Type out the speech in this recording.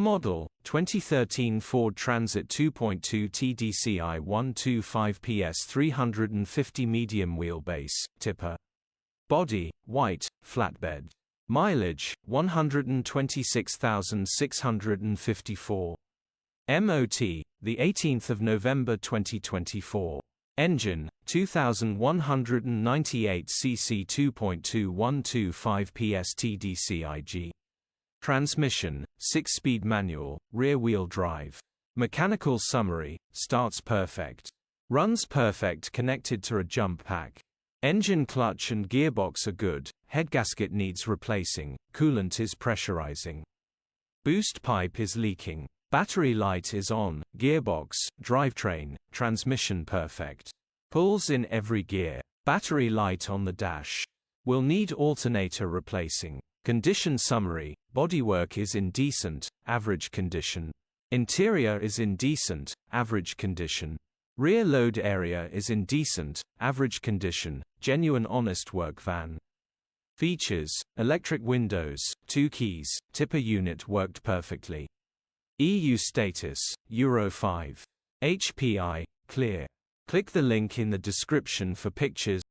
Model, 2013 Ford Transit 2.2 TDCi 125PS 350 medium wheelbase, TIPPER. Body, white, flatbed. Mileage, 126,654. MOT, the 18th of November 2024. Engine, 2198 cc 2.2 PS TDCI-G. Transmission, 6-speed manual, rear-wheel drive. Mechanical summary, starts perfect. Runs perfect connected to a jump pack. Engine, clutch and gearbox are good, headgasket needs replacing, coolant is pressurizing. Boost pipe is leaking. Battery light is on, gearbox, drivetrain, transmission perfect. Pulls in every gear. Battery light on the dash. Will need alternator replacing. Condition summary, bodywork is in decent, average condition. Interior is in decent, average condition. Rear load area is in decent, average condition, genuine honest work van. Features, electric windows, 2 keys, TIPPER unit worked perfectly. EU status, Euro 5. HPI, clear. Click the link in the description for pictures.